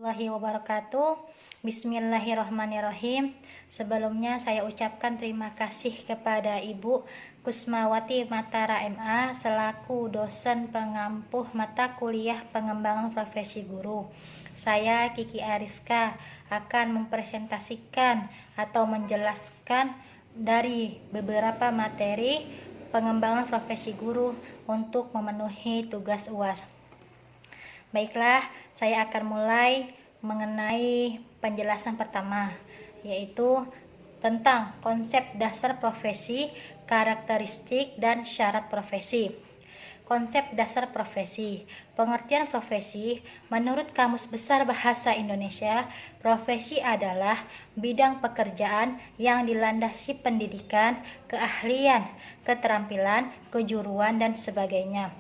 warahmatullahi wabarakatuh. Bismillahirrahmanirrahim. Sebelumnya saya ucapkan terima kasih kepada Ibu Kusmawati Matara MA selaku dosen pengampuh mata kuliah pengembangan profesi guru. Saya Kiki Ariska akan mempresentasikan atau menjelaskan dari beberapa materi pengembangan profesi guru untuk memenuhi tugas UAS. Baiklah, saya akan mulai mengenai penjelasan pertama, yaitu tentang konsep dasar profesi, karakteristik, dan syarat profesi. Konsep dasar profesi. Pengertian profesi, menurut Kamus Besar Bahasa Indonesia, profesi adalah bidang pekerjaan yang dilandasi pendidikan, keahlian, keterampilan, kejuruan, dan sebagainya.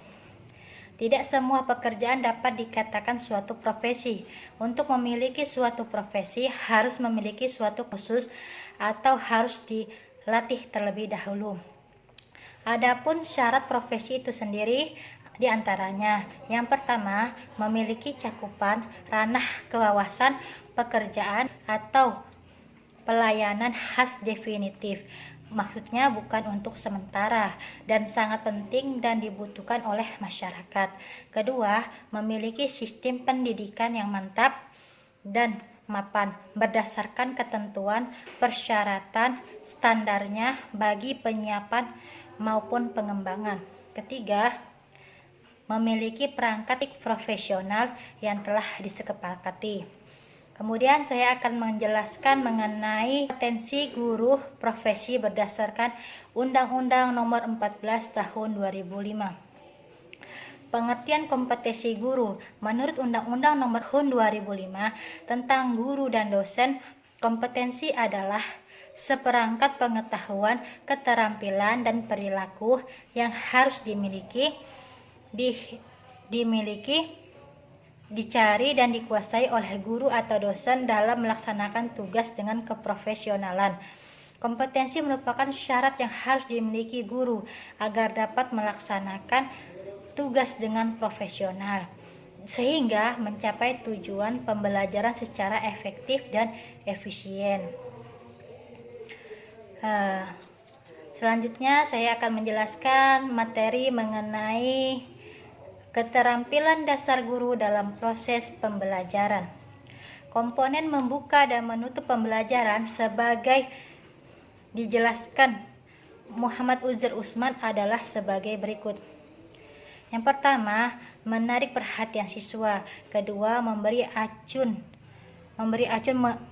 Tidak semua pekerjaan dapat dikatakan suatu profesi. Untuk memiliki suatu profesi harus memiliki suatu khusus atau harus dilatih terlebih dahulu. Adapun syarat profesi itu sendiri diantaranya, yang pertama, memiliki cakupan ranah kewawasan pekerjaan atau pelayanan khas definitif. Maksudnya bukan untuk sementara dan sangat penting dan dibutuhkan oleh masyarakat. Kedua, memiliki sistem pendidikan yang mantap dan mapan berdasarkan ketentuan persyaratan standarnya bagi penyiapan maupun pengembangan. Ketiga, memiliki perangkat profesional yang telah disepakati. Kemudian saya akan menjelaskan mengenai potensi guru profesi berdasarkan Undang-Undang Nomor 14 Tahun 2005. Pengertian kompetensi guru menurut Undang-Undang Nomor 2005 tentang guru dan dosen, kompetensi adalah seperangkat pengetahuan, keterampilan, dan perilaku yang harus dicari dan dikuasai oleh guru atau dosen dalam melaksanakan tugas dengan keprofesionalan. Kompetensi merupakan syarat yang harus dimiliki guru agar dapat melaksanakan tugas dengan profesional, sehingga mencapai tujuan pembelajaran secara efektif dan efisien. Selanjutnya saya akan menjelaskan materi mengenai keterampilan dasar guru dalam proses pembelajaran. Komponen membuka dan menutup pembelajaran sebagai dijelaskan Muhammad Uzair Usman adalah sebagai berikut. Yang pertama, menarik perhatian siswa. Kedua, memberi acuan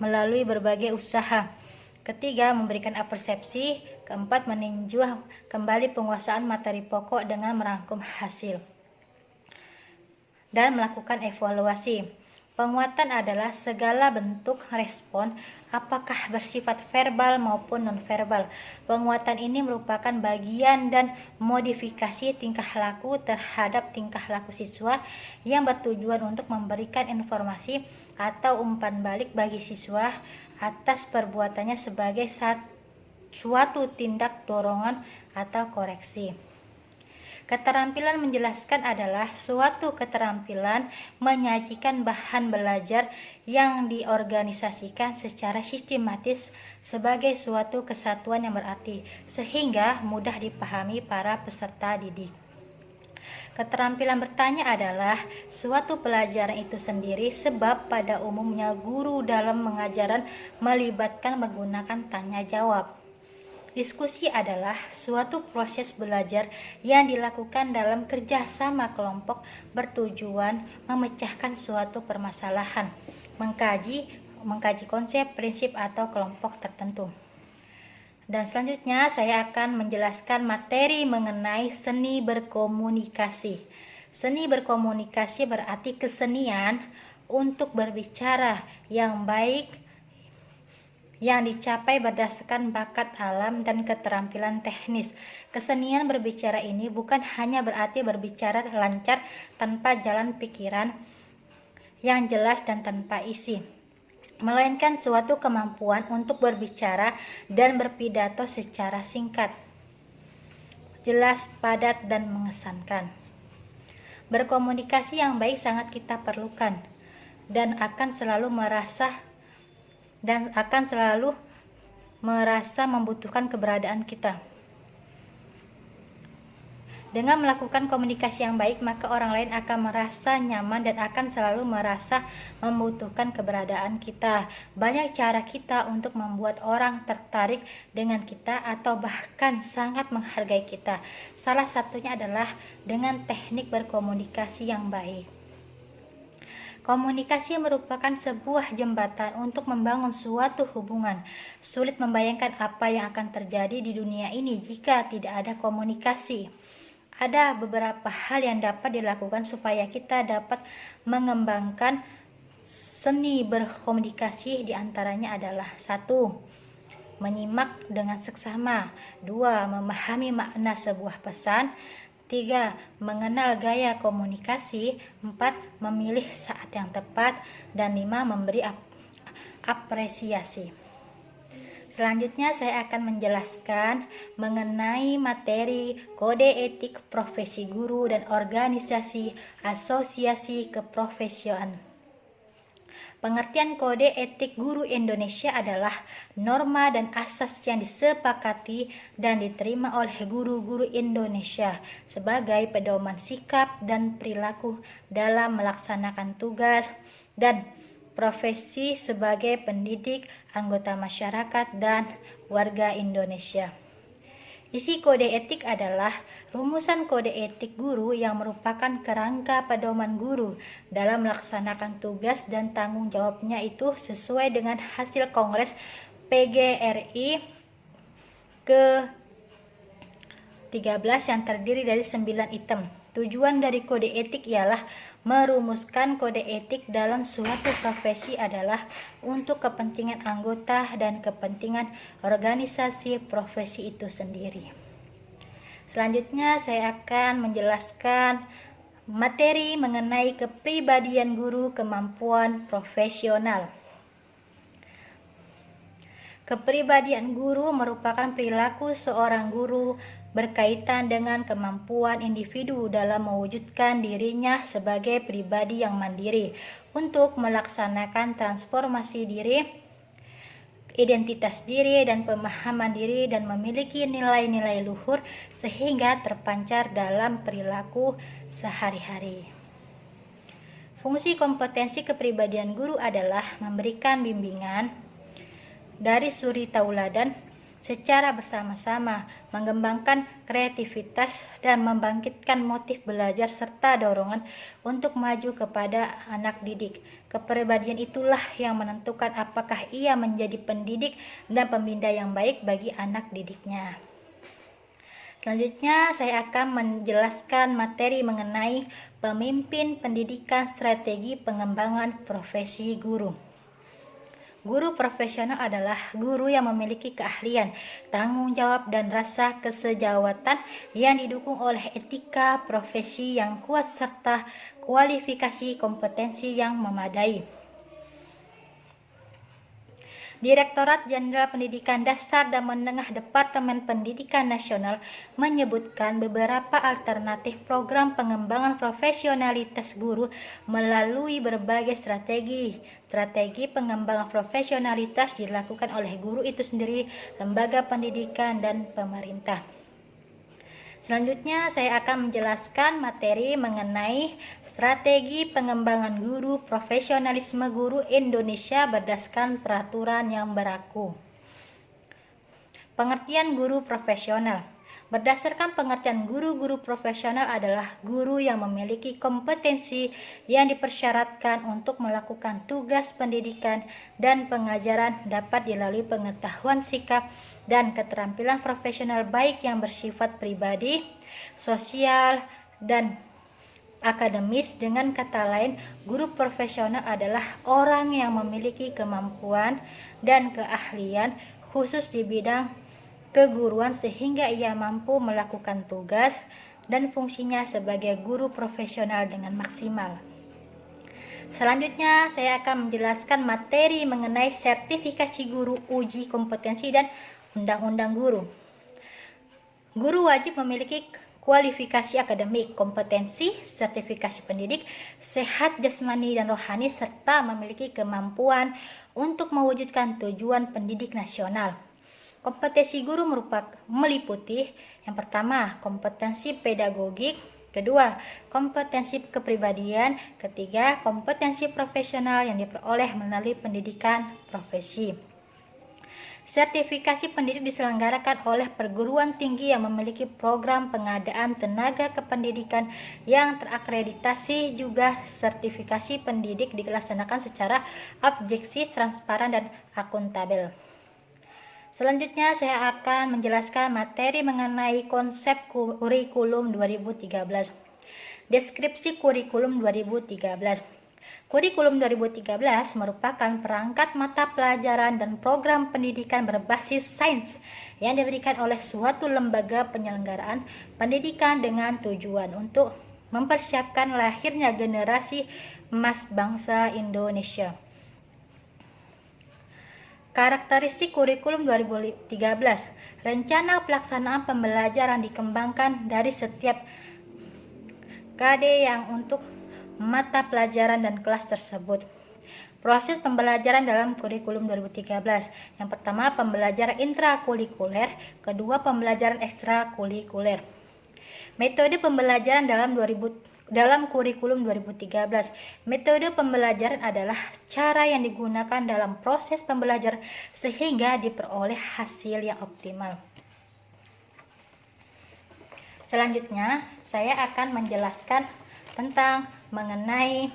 melalui berbagai usaha. Ketiga, memberikan persepsi. Keempat, meninjau kembali penguasaan materi pokok dengan merangkum hasil dan melakukan evaluasi. Penguatan adalah segala bentuk respon, apakah bersifat verbal maupun nonverbal. Penguatan ini merupakan bagian dan modifikasi tingkah laku terhadap tingkah laku siswa yang bertujuan untuk memberikan informasi atau umpan balik bagi siswa atas perbuatannya sebagai suatu tindak dorongan atau koreksi. Keterampilan menjelaskan adalah suatu keterampilan menyajikan bahan belajar yang diorganisasikan secara sistematis sebagai suatu kesatuan yang berarti, sehingga mudah dipahami para peserta didik. Keterampilan bertanya adalah suatu pelajaran itu sendiri, sebab pada umumnya guru dalam pengajaran melibatkan menggunakan tanya jawab. Diskusi adalah suatu proses belajar yang dilakukan dalam kerjasama kelompok bertujuan memecahkan suatu permasalahan, mengkaji konsep, prinsip, atau kelompok tertentu. Dan selanjutnya saya akan menjelaskan materi mengenai seni berkomunikasi. Seni berkomunikasi berarti kesenian untuk berbicara yang baik yang dicapai berdasarkan bakat alam dan keterampilan teknis. Kesenian berbicara ini bukan hanya berarti berbicara lancar tanpa jalan pikiran yang jelas dan tanpa isi, melainkan suatu kemampuan untuk berbicara dan berpidato secara singkat, jelas, padat, dan mengesankan. Berkomunikasi yang baik sangat kita perlukan. dan akan selalu merasa membutuhkan keberadaan kita. Dengan melakukan komunikasi yang baik, maka orang lain akan merasa nyaman dan akan selalu merasa membutuhkan keberadaan kita. Banyak cara kita untuk membuat orang tertarik dengan kita atau bahkan sangat menghargai kita. Salah satunya adalah dengan teknik berkomunikasi yang baik. Komunikasi merupakan sebuah jembatan untuk membangun suatu hubungan. Sulit membayangkan apa yang akan terjadi di dunia ini jika tidak ada komunikasi. Ada beberapa hal yang dapat dilakukan supaya kita dapat mengembangkan seni berkomunikasi. Di antaranya adalah 1. Menyimak dengan seksama. 2. Memahami makna sebuah pesan. 3. Mengenal gaya komunikasi. 4. Memilih saat yang tepat. Dan 5. Memberi apresiasi. Selanjutnya saya akan menjelaskan mengenai materi kode etik profesi guru dan organisasi asosiasi keprofesian. Pengertian kode etik guru Indonesia adalah norma dan asas yang disepakati dan diterima oleh guru-guru Indonesia sebagai pedoman sikap dan perilaku dalam melaksanakan tugas dan profesi sebagai pendidik, anggota masyarakat, dan warga Indonesia. Isi kode etik adalah rumusan kode etik guru yang merupakan kerangka pedoman guru dalam melaksanakan tugas dan tanggung jawabnya itu sesuai dengan hasil Kongres PGRI ke-13 yang terdiri dari 9 item. Tujuan dari kode etik ialah merumuskan kode etik dalam suatu profesi adalah untuk kepentingan anggota dan kepentingan organisasi profesi itu sendiri. Selanjutnya saya akan menjelaskan materi mengenai kepribadian guru, kemampuan profesional. Kepribadian guru merupakan perilaku seorang guru berkaitan dengan kemampuan individu dalam mewujudkan dirinya sebagai pribadi yang mandiri untuk melaksanakan transformasi diri, identitas diri, dan pemahaman diri dan memiliki nilai-nilai luhur sehingga terpancar dalam perilaku sehari-hari. Fungsi kompetensi kepribadian guru adalah memberikan bimbingan dari suri tauladan secara bersama-sama, mengembangkan kreativitas dan membangkitkan motif belajar serta dorongan untuk maju kepada anak didik. Kepribadian itulah yang menentukan apakah ia menjadi pendidik dan pembina yang baik bagi anak didiknya. Selanjutnya saya akan menjelaskan materi mengenai pemimpin pendidikan, strategi pengembangan profesi guru. Guru profesional adalah guru yang memiliki keahlian, tanggung jawab, dan rasa kesejawatan yang didukung oleh etika profesi yang kuat serta kualifikasi kompetensi yang memadai. Direktorat Jenderal Pendidikan Dasar dan Menengah Departemen Pendidikan Nasional menyebutkan beberapa alternatif program pengembangan profesionalitas guru melalui berbagai strategi. Strategi pengembangan profesionalitas dilakukan oleh guru itu sendiri, lembaga pendidikan, dan pemerintah. Selanjutnya saya akan menjelaskan materi mengenai strategi pengembangan guru, profesionalisme guru Indonesia berdasarkan peraturan yang berlaku. Pengertian guru profesional. Berdasarkan pengertian guru profesional adalah guru yang memiliki kompetensi yang dipersyaratkan untuk melakukan tugas pendidikan dan pengajaran dapat dilalui pengetahuan sikap dan keterampilan profesional baik yang bersifat pribadi, sosial, dan akademis. Dengan kata lain, guru profesional adalah orang yang memiliki kemampuan dan keahlian khusus di bidang keguruan sehingga ia mampu melakukan tugas dan fungsinya sebagai guru profesional dengan maksimal. Selanjutnya saya akan menjelaskan materi mengenai sertifikasi guru, uji kompetensi, dan undang-undang guru. Guru wajib memiliki kualifikasi akademik, kompetensi, sertifikasi pendidik, sehat jasmani dan rohani, serta memiliki kemampuan untuk mewujudkan tujuan pendidik nasional. Kompetensi guru meliputi yang pertama, kompetensi pedagogik, kedua, kompetensi kepribadian, ketiga, kompetensi profesional yang diperoleh melalui pendidikan profesi. Sertifikasi pendidik diselenggarakan oleh perguruan tinggi yang memiliki program pengadaan tenaga kependidikan yang terakreditasi. Juga sertifikasi pendidik dilaksanakan secara objektif, transparan, dan akuntabel. Selanjutnya saya akan menjelaskan materi mengenai konsep kurikulum 2013. Deskripsi kurikulum 2013. Kurikulum 2013 merupakan perangkat mata pelajaran dan program pendidikan berbasis sains yang diberikan oleh suatu lembaga penyelenggaraan pendidikan dengan tujuan untuk mempersiapkan lahirnya generasi emas bangsa Indonesia. Karakteristik kurikulum 2013. Rencana pelaksanaan pembelajaran dikembangkan dari setiap KD yang untuk mata pelajaran dan kelas tersebut. Proses pembelajaran dalam kurikulum 2013. Yang pertama, pembelajaran intrakurikuler, kedua, pembelajaran ekstrakurikuler. Metode pembelajaran dalam kurikulum 2013. Metode pembelajaran adalah cara yang digunakan dalam proses pembelajaran sehingga diperoleh hasil yang optimal. Selanjutnya, saya akan menjelaskan tentang mengenai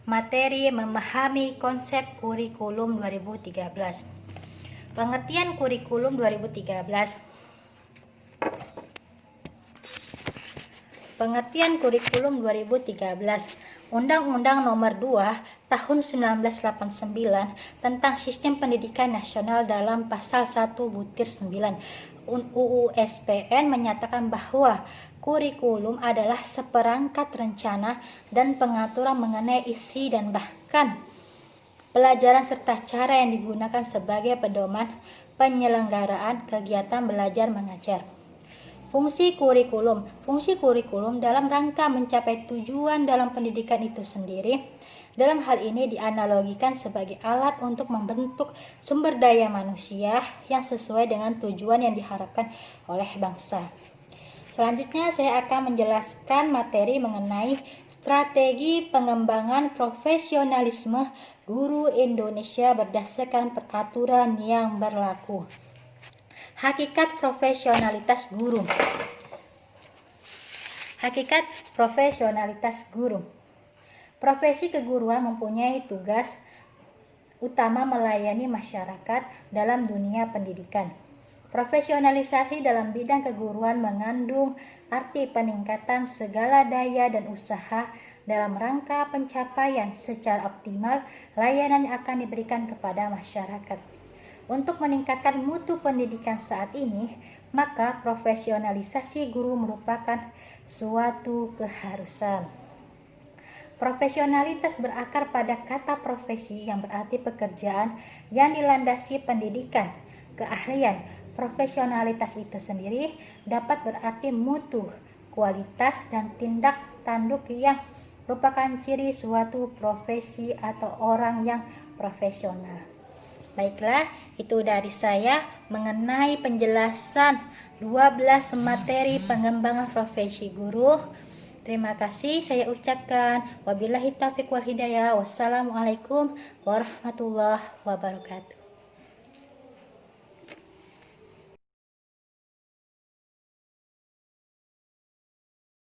materi memahami konsep kurikulum 2013. Pengertian kurikulum 2013. Pengertian kurikulum 2013. Undang-Undang Nomor 2 Tahun 1989 tentang Sistem Pendidikan Nasional dalam Pasal 1 Butir 9 UU SPN menyatakan bahwa kurikulum adalah seperangkat rencana dan pengaturan mengenai isi dan bahkan pelajaran serta cara yang digunakan sebagai pedoman penyelenggaraan kegiatan belajar mengajar. Fungsi kurikulum. Fungsi kurikulum dalam rangka mencapai tujuan dalam pendidikan itu sendiri. Dalam hal ini dianalogikan sebagai alat untuk membentuk sumber daya manusia yang sesuai dengan tujuan yang diharapkan oleh bangsa. Selanjutnya saya akan menjelaskan materi mengenai strategi pengembangan profesionalisme guru Indonesia berdasarkan peraturan yang berlaku. Hakikat profesionalitas guru. Hakikat profesionalitas guru. Profesi keguruan mempunyai tugas utama melayani masyarakat dalam dunia pendidikan. Profesionalisasi dalam bidang keguruan mengandung arti peningkatan segala daya dan usaha dalam rangka pencapaian secara optimal layanan yang akan diberikan kepada masyarakat. Untuk meningkatkan mutu pendidikan saat ini, maka profesionalisasi guru merupakan suatu keharusan. Profesionalitas berakar pada kata profesi yang berarti pekerjaan yang dilandasi pendidikan, keahlian. Profesionalitas itu sendiri dapat berarti mutu, kualitas, dan tindak tanduk yang merupakan ciri suatu profesi atau orang yang profesional. Baiklah, itu dari saya mengenai penjelasan 12 materi pengembangan profesi guru. Terima kasih saya ucapkan. Wabillahi taufiq wal hidayah. Wassalamualaikum warahmatullahi wabarakatuh.